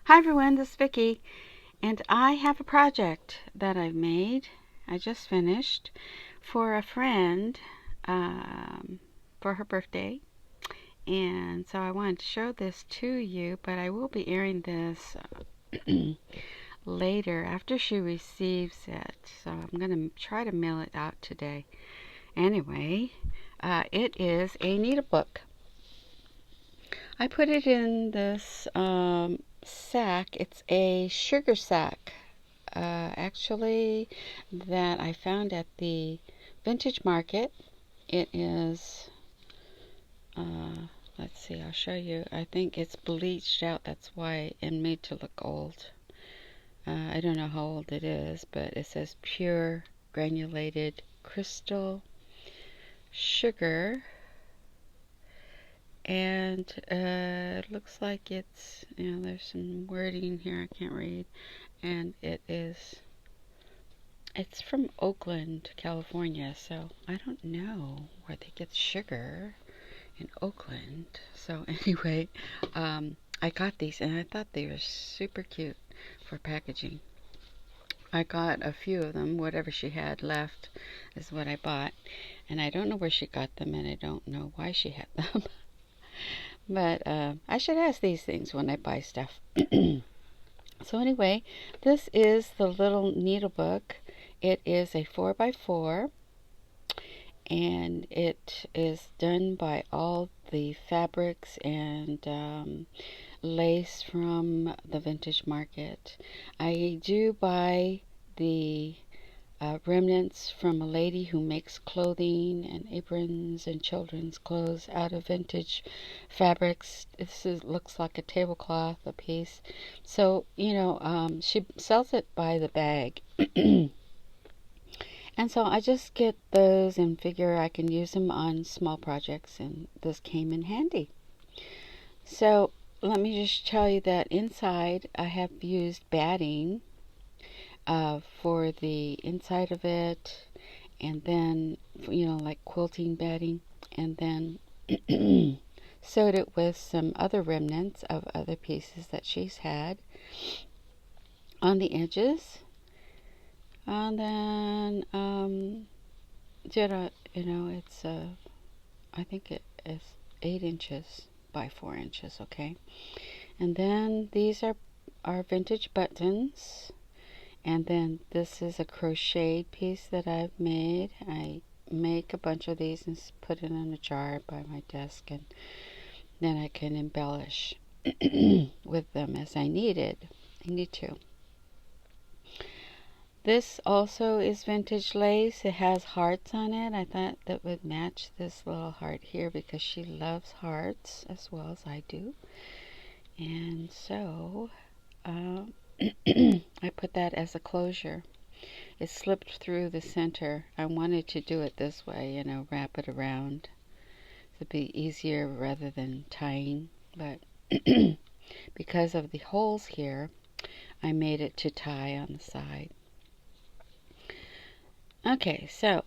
Hi everyone, this is Vicky, and I have a project that I've made. I just finished for a friend for her birthday, and so I wanted to show this to you, but I will be airing this later after she receives it. So I'm going to try to mail it out today. Anyway, it is a needlebook. I put it in this sack. It's a sugar sack, actually, that I found at the vintage market. It is, let's see, I'll show you. I think it's bleached out, that's why, and made to look old. I don't know how old it is, but it says pure granulated crystal sugar. And it looks like it's, there's some wording here I can't read. And it's from Oakland, California. So I don't know where they get sugar in Oakland. So anyway, I got these and I thought they were super cute for packaging. I got a few of them. Whatever she had left is what I bought. And I don't know where she got them, and I don't know why she had them. But I should ask these things when I buy stuff. So anyway, this is the little needlebook. It is a 4x4, and it is done by all the fabrics and lace from the vintage market. I do buy the remnants from a lady who makes clothing and aprons and children's clothes out of vintage fabrics. Looks like a tablecloth, a piece. So, she sells it by the bag. And so I just get those and figure I can use them on small projects, and this came in handy. So let me just tell you that inside I have used batting for the inside of it, and then, like quilting batting, and then sewed it with some other remnants of other pieces that she's had on the edges. And then did a, it's I think it is 8 inches by 4 inches, okay? And then these are vintage buttons. And then this is a crocheted piece that I've made. I make a bunch of these and put it in a jar by my desk, and then I can embellish with them as I need to. This also is vintage lace. It has hearts on it. I thought that would match this little heart here because she loves hearts as well as I do. And so I put that as a closure. It slipped through the center. I wanted to do it this way, wrap it around. It'd be easier rather than tying, but because of the holes here, I made it to tie on the side. Okay, so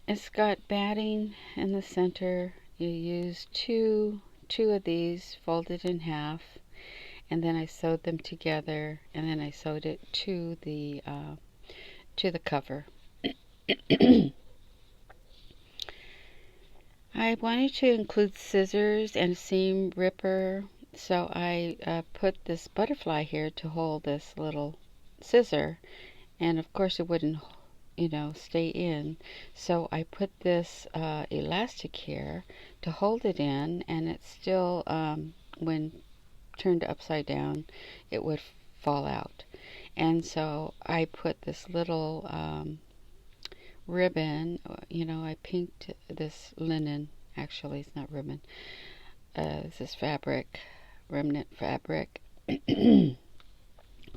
it's got batting in the center. You use two of these folded in half, and then I sewed them together, and then I sewed it to the cover. I wanted to include scissors and a seam ripper, so I put this butterfly here to hold this little scissor, and of course it wouldn't, stay in. So I put this elastic here to hold it in, and it's still, when turned upside down, it would fall out. And so I put this little ribbon, I pinked this linen. Actually, it's not ribbon. This is fabric, remnant fabric.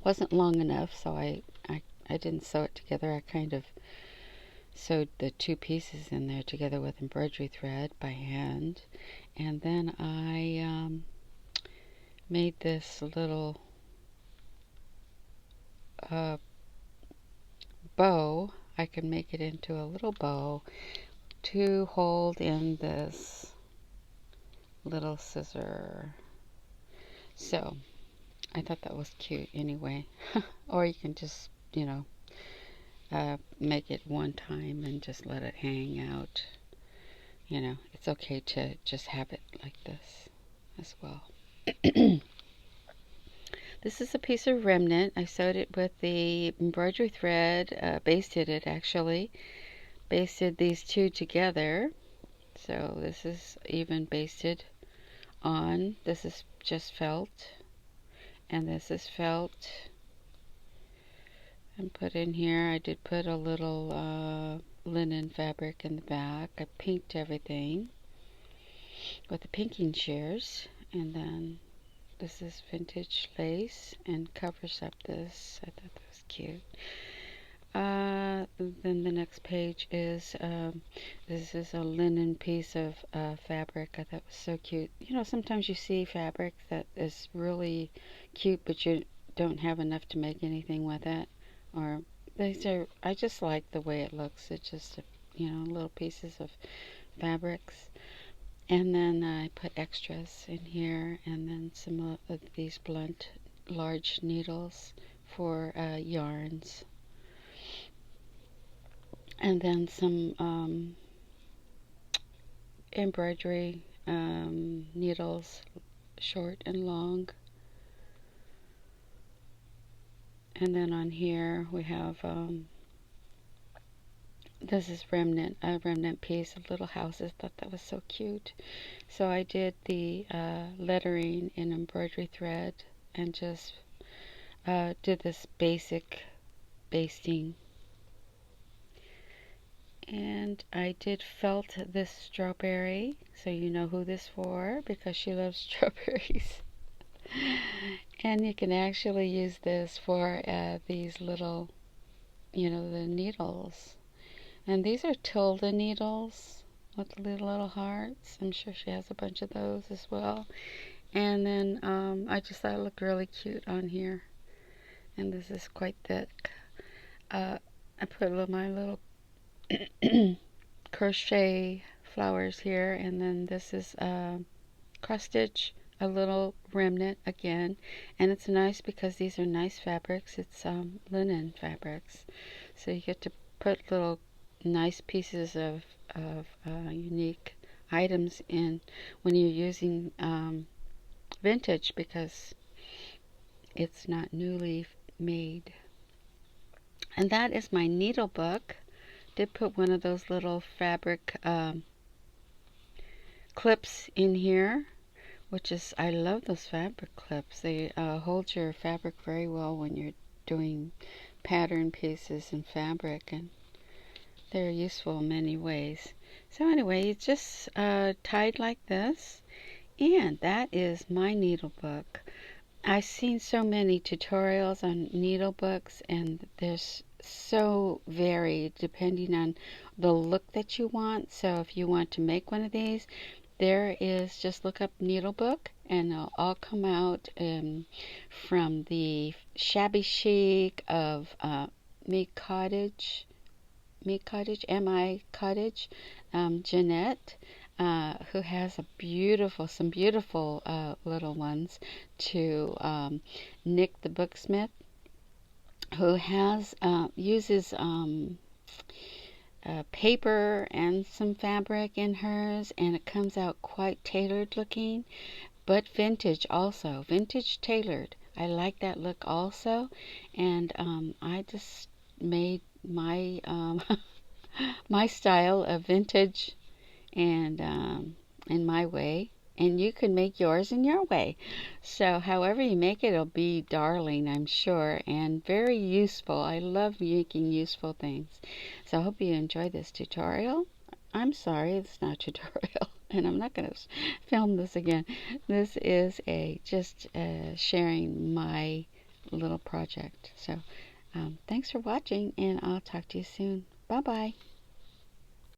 Wasn't long enough, so I didn't sew it together. I kind of sewed the two pieces in there together with embroidery thread by hand. And then I made this little bow. I can make it into a little bow to hold in this little scissor. So I thought that was cute anyway. Or you can just, make it one time and just let it hang out. It's okay to just have it like this as well. This is a piece of remnant. I sewed it with the embroidery thread, basted it actually. Basted these two together. So this is even basted on. This is just felt. And this is felt. And put in here, I did put a little linen fabric in the back. I pinked everything with the pinking shears. And then this is vintage lace and covers up this. I thought that was cute. Then the next page is, this is a linen piece of fabric. I thought was so cute. Sometimes you see fabric that is really cute, but you don't have enough to make anything with it. Or I just like the way it looks. It's just, little pieces of fabrics. And then I put extras in here, and then some of these blunt, large needles for yarns. And then some embroidery needles, short and long. And then on here we have, this is a remnant piece of little houses. Thought that was so cute. So I did the lettering in embroidery thread and just did this basic basting. And I did felt this strawberry, so you know who this for, because she loves strawberries. And you can actually use this for these little, the needles. And these are tilde needles with the little hearts. I'm sure she has a bunch of those as well. And then I just thought it looked really cute on here. And this is quite thick. I put my little crochet flowers here, and then this is cross stitch, a little remnant again, and it's nice because these are nice fabrics. It's linen fabrics, so you get to put little nice pieces of unique items in when you're using vintage, because it's not newly made. And that is my needle book. Did put one of those little fabric clips in here, which is, I love those fabric clips. They hold your fabric very well when you're doing pattern pieces in fabric, and they're useful in many ways. So anyway, it's just tied like this, and that is my needle book. I've seen so many tutorials on needle books, and there's so varied depending on the look that you want. So if you want to make one of these, there is, just look up needle book and it'll all come out from the shabby chic of Mi Cottage, Jeanette, who has some beautiful little ones, to Nick the Booksmith, who has uses paper and some fabric in hers, and it comes out quite tailored looking, but vintage also, vintage tailored. I like that look also, and I just made my my style of vintage, and in my way, and you can make yours in your way. So however you make it, it'll be darling, I'm sure, and very useful. I love making useful things. So I hope you enjoy this tutorial. I'm sorry, it's not a tutorial, and I'm not going to film this again. This is just sharing my little project. So thanks for watching, and I'll talk to you soon. Bye bye.